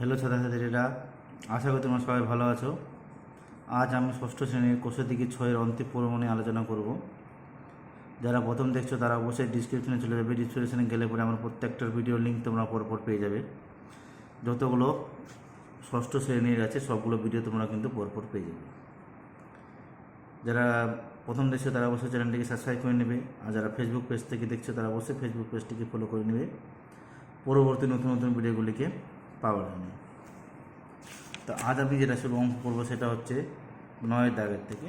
Hello ছাত্রছাত্রীরা, আশা করি তোমরা সবাই ভালো আছো। আজ আমি ষষ্ঠ শ্রেণীর কোষের দিকে 6-এর অন্তিম পর্ব নিয়ে আলোচনা করব। যারা প্রথম দেখছো তারা অবশ্যই ডিসক্রিপশনে চলে যাবে। ডিসক্রিপশনে গেলে পরে আমার প্রত্যেকটার ভিডিও লিঙ্ক তোমরা পরপর পেয়ে যাবে। যতগুলো ষষ্ঠ শ্রেণীর আছে সবগুলো ভিডিও তোমরা কিন্তু পরপর পেয়ে যাবে। যারা প্রথম দেখছো তারা অবশ্যই চ্যানেলটিকে সাবস্ক্রাইব করে নেবে, আর যারা ফেসবুক পেজ থেকে দেখছো তারা অবশ্যই ফেসবুক পেজটিকে ফলো করে নেবে পরবর্তী নতুন নতুন ভিডিওগুলিকে পাওয়ার জন্য। তো আজ আমি যেটা শুরু অঙ্ক করবো সেটা হচ্ছে 9-এর দাগের থেকে।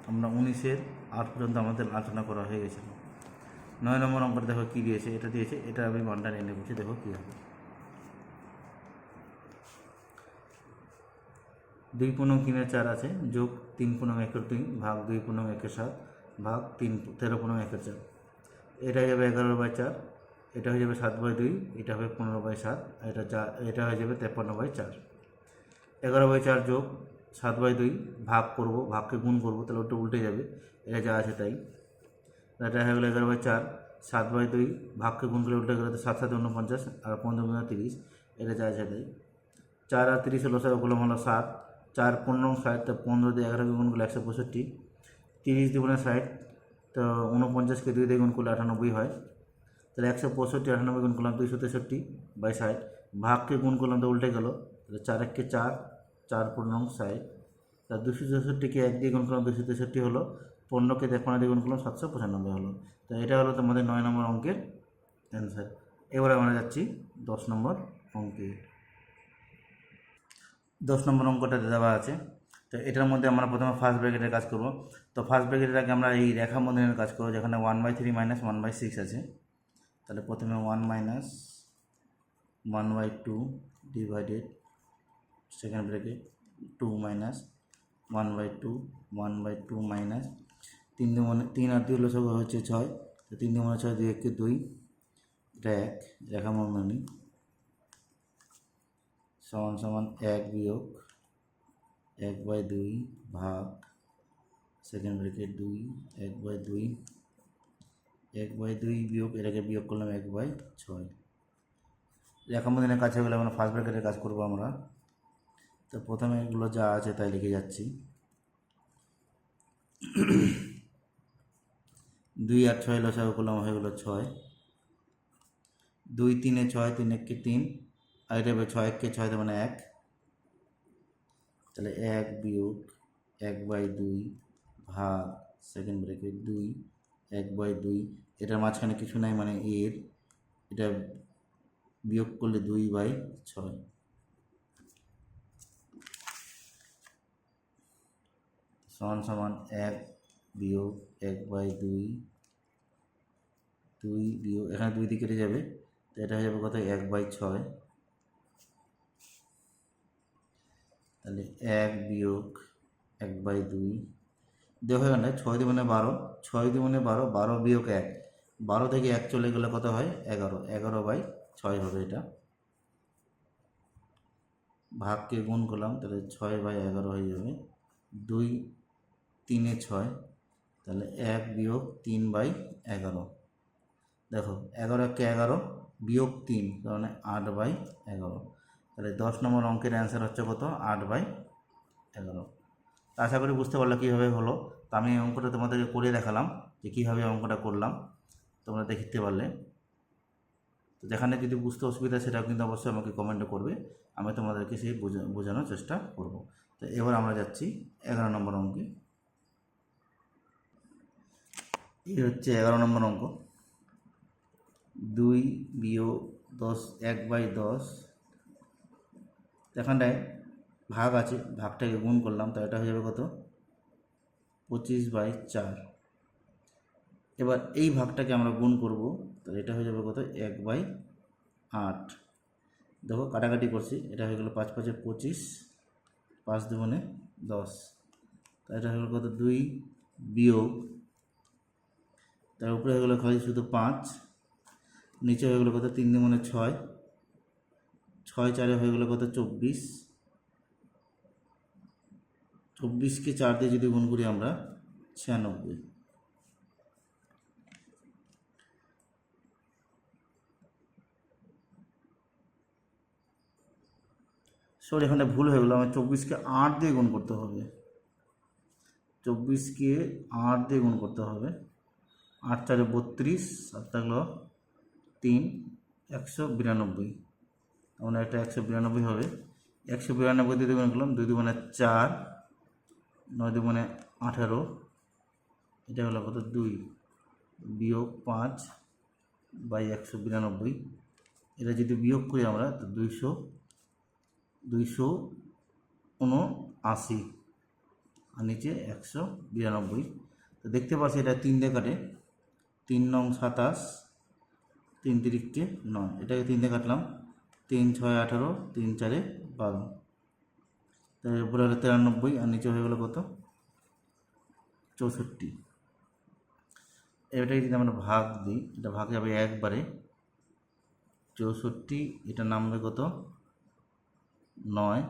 আমরা 19-এর 8 পর্যন্ত আমাদের আলোচনা করা হয়ে গেছিল। 9 নম্বর অঙ্কটা দেখো কী দিয়েছে, এটা দিয়েছে, এটা আমি মানটা নিয়ে নেবছি, দেখো কী হবে। 2/3 আছে, যোগ 3/1 ভাগ 2/1 ভাগ 13/1 এটা হয়ে যাবে 11/4, এটা হয়ে যাবে 7/2, এটা হবে 15/7, এটা হয়ে যাবে 53/4। 11/4 যোগ 7/2 ভাগ করব, ভাগকে গুণ করব, তাহলে ওটা উল্টে যাবে, এটা যা আছে তাই। এটা হয়ে গেলো 11/4, 7/2 ভাগকে গুণ করলে উল্টে গেলে 7 7 49 আর 15 30, এটা যা আছে তাই। 4 আর 30 লসাগু করলাম হলো 7, 4 15 60, তো 15 দিয়ে 11কে গুণ করলে 165, 30 2 60, তো 49কে 2 দিয়ে গুণ করলে 98 হয়, তাহলে 165 98 গুণ করলাম 263/60, ভাগকে গুণ করলাম তো উল্টে গেল, তাহলে 4 1 4, 4 15 60, তা 263কে 1 দিয়ে গুণ করলাম 263 হলো, 15কে 53 দিয়ে গুণ করলাম 795 হলো। তো এটা হলো তোমাদের 9 নম্বর অঙ্কের অ্যান্সার। এবারে আমরা যাচ্ছি 10 নম্বর অঙ্কে। 10 নম্বর অঙ্কটাতে দেওয়া আছে, তো এটার মধ্যে আমরা প্রথমে ফার্স্ট ব্র্যাকেটের কাজ করব। তো ফার্স্ট ব্র্যাকেটের আগে আমরা এই রেখা বন্ধনের কাজ করবো, যেখানে 1/3 - 1/6 আছে। তাহলে প্রথমে 1 - 1/2 ডিভাইডেড সেকেন্ড ব্র্যাকেট 2 - 1/2 1/2 মাইনাস 3 আর 2 লসাগু হচ্ছে 6, তো 3 2 6, 2 1 2, এটা 1 রেখা বন্ধনী সমান সমান 1 বিয়োগ 1/2 ভাগ সেকেন্ড ব্র্যাকেট 2 1/2 1/2 বিয়োগ, এটাকে বিয়োগ করলাম 1/6। রেখা বন্ধনের কাজ হয়ে গেলে আমরা ফার্স্ট ব্র্যাকেটের কাজ করবো আমরা। তো প্রথমে এগুলো যা আছে তাই লিখে যাচ্ছি। 2 আর 6 লসাগু করলাম হয়ে গেলো 6, 2 3 6, 3 1 3, আর এটা হবে 6 1 6 মানে 1, তাহলে 1 বিয়োগ 1/2 ভাগ সেকেন্ড ব্র্যাকেট 2 1/2, এটার মাঝখানে কিছু নাই মানে এর, এটা বিয়োগ করলে 2/6 সমান সমান 1 বিয়োগ 1/2 2 বিয়োগ, এখানে 2 দিয়ে কেটে যাবে, তো এটা হয়ে যাবে কত 1/6, তাহলে 1 বিয়োগ 1/2 দেখো এখানে 6 2 12, 6 2 12, 12 বিয়োগ 1, 12 থেকে 1 চলে গেলে কত হয় 11, 11/6 হবে এটা। ভাগকে গুণ করলাম, তাহলে 6/11 হয়ে যাবে, 2 3 6, তাহলে 1 বিয়োগ 3/11, দেখো 11 1 11 বিয়োগ 3, তার মানে 8/11, তাহলে 10 নম্বর অঙ্কের অ্যান্সার হচ্ছে কত 8/11। আশা করি বুঝতে পারলো কীভাবে হলো। তো আমি এই অঙ্কটা তোমাদেরকে করে দেখালাম যে কীভাবে অঙ্কটা করলাম, তোমরা দেখতে পারলে। তো যেখানে যদি বুঝতে অসুবিধা সেটাও কিন্তু অবশ্যই আমাকে কমেন্টে করবে, আমি তোমাদেরকে সেই বোঝানোর চেষ্টা করব। তো এবার আমরা যাচ্ছি 11 নম্বর অঙ্কে। এই হচ্ছে 11 নম্বর অঙ্ক। 2 বিয়োগ 10 1/10, এখানটায় ভাগ আছে, ভাগটাকে গুণ করলাম, তো এটা হয়ে যাবে কত 25/4। এবার এই ভাগটাকে আমরা গুণ করব, তাহলে এটা হয়ে যাবে কত 1/8। দেখো কাটাকাটি করছি, এটা হয়ে গেল 5 5 25, 5 2 10, তা এটা হয়ে গেল কত 2 বিয়োগ, তার উপরে হয়ে গেলো খালি শুধু 5, নিচে হয়ে গেলো কত 3 2 6, 6 4 হয়ে গেলো কত 24, 24কে 4 দিয়ে যদি গুণ করি আমরা 96। সরি, এখানে ভুল হয়ে গেলো, আমার 24কে 8 দিয়ে গুণ করতে হবে। 24কে 8 দিয়ে গুণ করতে হবে। 8 4 32, আর থাকলো 3, 192। তখন এটা 192 হবে। 192 দিয়ে গুণ করলাম, 2 2 4, 9 2 18, এটা হলো কত 2 বিয়োগ 5 বাই 192। এটা যদি বিয়োগ করি আমরা তো 279, আর নিচে 192। তো দেখতে পাচ্ছি এটা 3 দিয়ে কাটে, 3 নং 27, 3 তিরিখকে 9, এটাকে 3 দিয়ে কাটলাম, 3 6 18, 3 4 12, তার উপরে হলো 93, আর নিচে হয়ে গেলো কত 64। এটাকে যদি আমরা ভাগ দিই, এটা ভাগ যাবে একবারে, 64, এটা নামবে কত 9,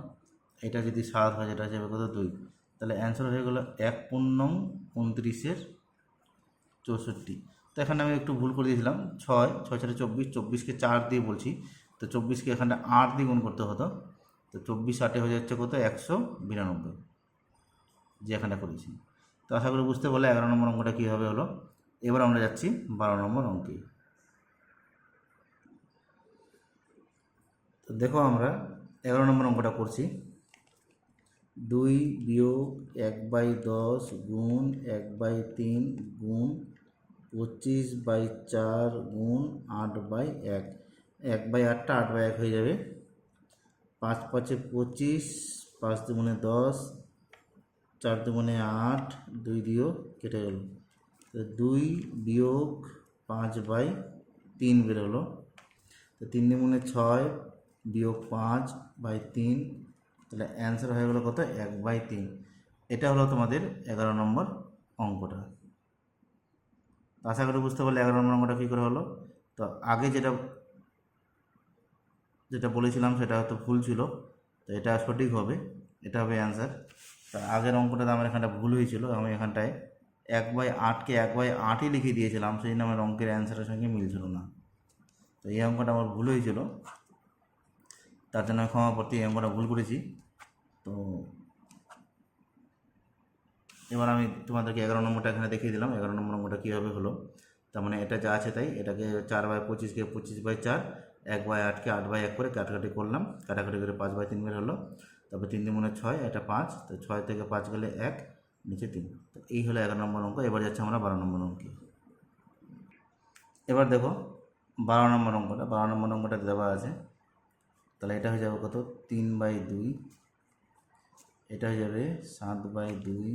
এটা যদি 7 হয় এটা যাবে কত 2। তাহলে অ্যান্সার হয়ে গেলো 1 পূর্ণং 29-এর 64। তো এখানে আমি একটু ভুল করে দিয়েছিলাম, 6 6 4 24, 24কে 4 দিয়ে বলছি, তো 24কে এখানে 8 দিয়ে গুণ করতে হতো, তো 24 8 হয়ে যাচ্ছে কত 192, যে এখানে করেছি। তো আশা করি বুঝতে পারলে 11 নম্বর অঙ্কটা কীভাবে হলো। এবার আমরা যাচ্ছি 12 নম্বর অঙ্কে। তো দেখো আমরা 11 নম্বর অঙ্কটা করছি। 2 বিয়োগ 1/10 গুণ 1/3 গুণ 25/4 গুণ 8/1। 1/8টা 8/1 হয়ে যাবে। 5 5 25, 5 2 10, 4 2 8, 2 দিয়েও কেটে গেল। তো 2 বিয়োগ 5/3 বেরোলো। তো 3 2 6 বিয়োগ 5/3, তাহলে অ্যান্সার হয়ে গেলো কত 1/3। এটা হলো তোমাদের 11 নম্বর অঙ্কটা। আশা করি বুঝতে পারলে 11 নম্বর অঙ্কটা কী করে হলো। তো আগে যেটা বলেছিলাম সেটা হয়তো ভুল ছিল, তো এটা সঠিক হবে, এটা হবে অ্যান্সার। তা আগের অঙ্কটাতে আমার এখানটা ভুল হয়েছিল, আমি এখানটায় 1/8কে 1/8ই লিখে দিয়েছিলাম, সেই জন্য আমার অঙ্কের অ্যান্সারের সঙ্গে মিলছিল না। তো এই অঙ্কটা আমার ভুল হয়েছিল, তার জন্য আমি ক্ষমা প্রার্থী, এই অঙ্কটা ভুল করেছি। তো এবার আমি তোমাদেরকে 11 নম্বরটা এখানে দেখিয়ে দিলাম, 11 নম্বর অঙ্কটা কীভাবে হলো। তার মানে এটা যা আছে তাই, এটাকে 4/25কে 25/4, 1/8কে 8/1 করে কাটাকাটি করলাম, কাটাকাটি করে 5/3 বের হলো। তারপর 3 2 6, এটা 5, তো 6 থেকে 5 গেলে 1, নিচে 3। তো এই হলো 11 নম্বর অঙ্ক। এবার যাচ্ছে আমরা 12 নম্বর অঙ্কে। এবার দেখো 12 নম্বর অঙ্কটা, 12 নম্বর অঙ্কটা দেওয়া আছে। তাহলে এটা হয়ে যাবে কত 3/2, এটা হয়ে যাবে 7/2,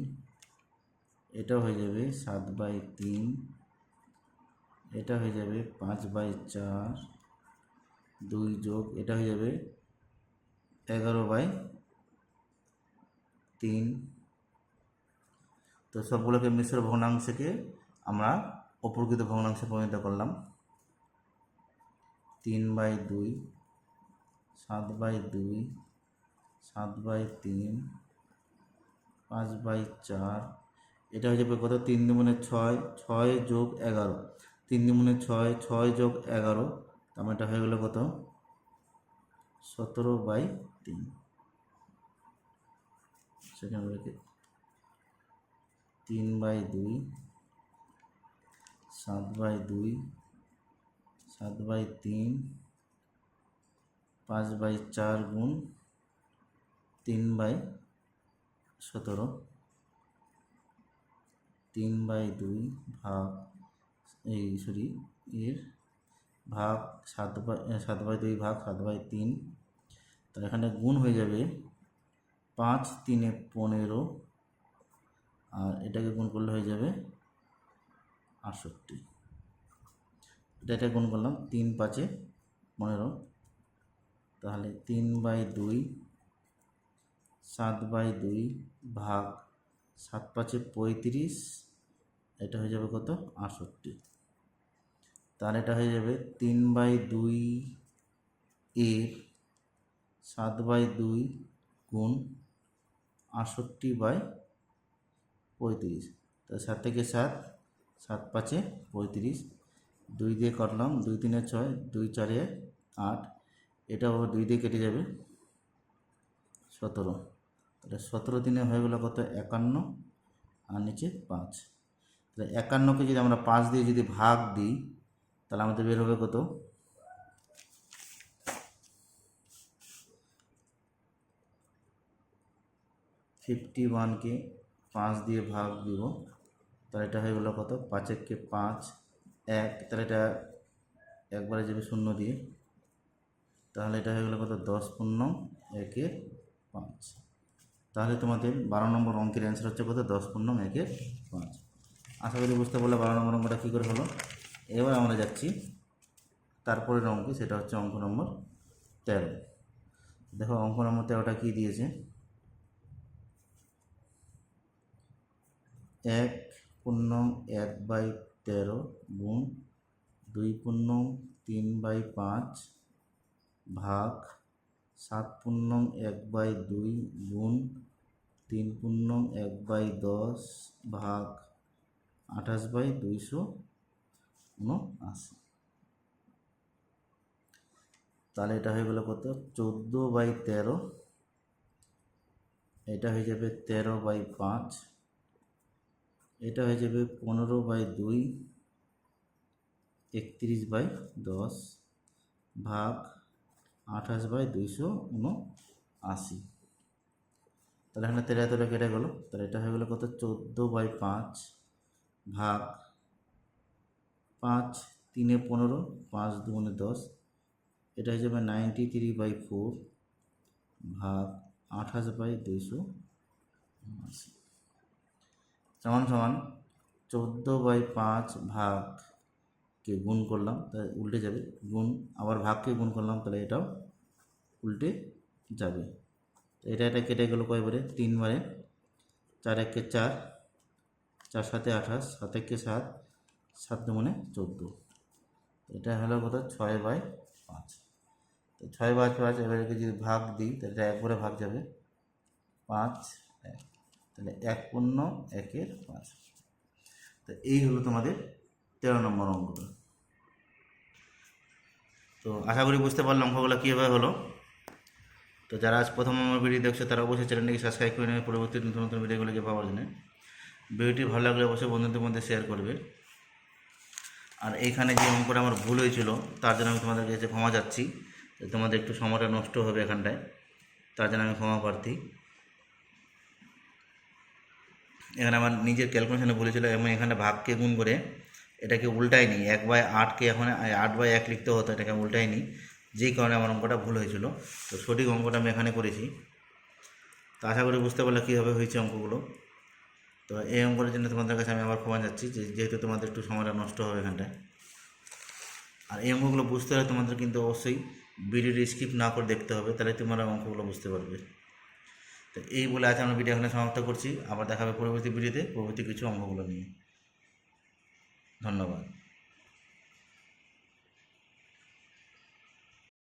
এটা হয়ে যাবে 7/3, এটা হয়ে যাবে 5/4, 2 যোগ এটা হয়ে যাবে 11/3। তো সবগুলোকে মিশ্র ভগ্নাংশকে আমরা অপরকৃত ভগ্নাংশে পরিণত করলাম। 3/2, 7/2, 7/3, 5/4, এটা হয়ে যাবে কত 3 2 6, 6 যোগ 11, 3 2 6, 6 যোগ 11, তার এটা হয়ে গেল কত 17/3। সেখানে রেখে 3/2, 7/2, 7/3, 5/4 গুণ 3/17, 3/2 ভাগ এর ভাগ 7/2 ভাগ 7/3, তাহলে এখানে গুণ হয়ে যাবে 5 3 15, আর এটাকে গুণ করলে হয়ে যাবে 68। এটা গুণ করলাম 3 5 15, তাহলে 3/2, 7/2 ভাগ 7 5 35, এটা হয়ে যাবে কত 68। তাহলে এটা হয়ে যাবে 3/2 এর 7/2 গুণ 68/35। তো 7 থেকে 7, 7 5 35, 2 দিয়ে কাটলাম, 2 3 6, 2 4 8, এটা 2 দিয়ে কেটে যাবে, 17, তাহলে 17 দিনে হয়ে গেলো কত 51, আর নিচে 5। তাহলে 51কে যদি আমরা 5 দিয়ে যদি ভাগ দিই তাহলে আমাদের বের হবে কত 51কে 5 দিয়ে ভাগ দিব, তাহলে এটা হয়ে গেলো কত 5 × 5 1, তাহলে এটা একবারে যাবে 0 দিয়ে, তাহলে এটা হয়ে গেলো কত 10 × 1/5। তাহলে তোমাদের 12 নম্বর অঙ্কের অ্যান্সার হচ্ছে কত 10 × 1/5। আশা করি বুঝতে পারলে 12 নম্বর অঙ্কটা কী করে হলো। এবার আমরা যাচ্ছি তারপরের অঙ্কে, সেটা হচ্ছে অঙ্ক নম্বর 13। দেখো অঙ্ক নম্বর 13টা কী দিয়েছে, 1 × 1/13 গুণ 2 × 3/5 ভাগ 7 × 1/2 গুণ 3 × 1/10 ভাগ 28/279। তাহলে এটা হয়ে গেল কত 14/13, এটা হয়ে যাবে 13/5, এটা হয়ে যাবে 15/2 31/10 ভাগ 28/279। তাহলে এখানে 13 কেটে গেল, তাহলে এটা হয়ে গেল কত 14/5 ভাগ 5 3 এ 15 5 2 10, এটা হয়ে যাবে 93/4 ভাগ 28/279 সমান সমান 14/5 ভাগকে গুণ করলাম, তাহলে উল্টে যাবে, গুণ আবার ভাগকে গুণ করলাম, তাহলে এটাও উল্টে যাবে। এটা কেটে গেল কয়বারে 3 বারে, 4 × 1 = 4, 4 × 7 = 28, 7 × 1 = 7, 7 × 2 = 14, এটা হলো কত 6/5। তো 6/5, এবারে যদি ভাগ দিই তাহলে এটা একবারে ভাগ যাবে 5 1, তাহলে 1 × 1/5। তো এই হলো তোমাদের 13 নম্বর অঙ্কটা। তো আশা করি বুঝতে পারলাম অঙ্কগুলো কীভাবে হলো। তো যারা আজ প্রথম আমার ভিডিও দেখছো তারা অবশ্যই চ্যানেলটিকে সাবস্ক্রাইব করে নেবে পরবর্তী নতুন নতুন ভিডিওগুলোকে পাওয়ার জন্য। ভিডিওটি ভালো লাগলে অবশ্যই বন্ধুদের মধ্যে শেয়ার করবে। আর এইখানে যে অঙ্কটা আমার ভুল হয়েছিল তার জন্য আমি তোমাদের কাছে ক্ষমা চাচ্ছি, তোমাদের একটু সময়টা নষ্ট হবে এখানটায়, তার জন্য আমি ক্ষমা প্রার্থী। এখানে আমার নিজের ক্যালকুলেশনে বলেছিল এবং এখানে ভাগকে গুণ করে এটাকে উল্টাই নি, 1/8কে এখন 8/1 লিখতে হতো, এটাকে উল্টাই নি, যেই কারণে আমার অঙ্কটা ভুল হয়েছিল। তো সঠিক অঙ্কটা আমি এখানে করেছি। তো আশা করি বুঝতে পারলে কীভাবে হয়েছে অঙ্কগুলো। তো এই অঙ্কটার জন্য তোমাদের কাছে আমি আবার ক্ষমা যাচ্ছি, যেহেতু তোমাদের একটু সময়টা নষ্ট হবে এখানটায়। আর এই অঙ্কগুলো বুঝতে হলে তোমাদের কিন্তু অবশ্যই ভিডিওটি স্কিপ না করে দেখতে হবে, তাহলে তোমরা অঙ্কগুলো বুঝতে পারবে। তো এই বলে আজ আমরা ভিডিও এখানে সমাপ্ত করছি, আবার দেখা হবে পরবর্তী ভিডিওতে পরবর্তী কিছু অঙ্কগুলো নিয়ে। ধন্যবাদ।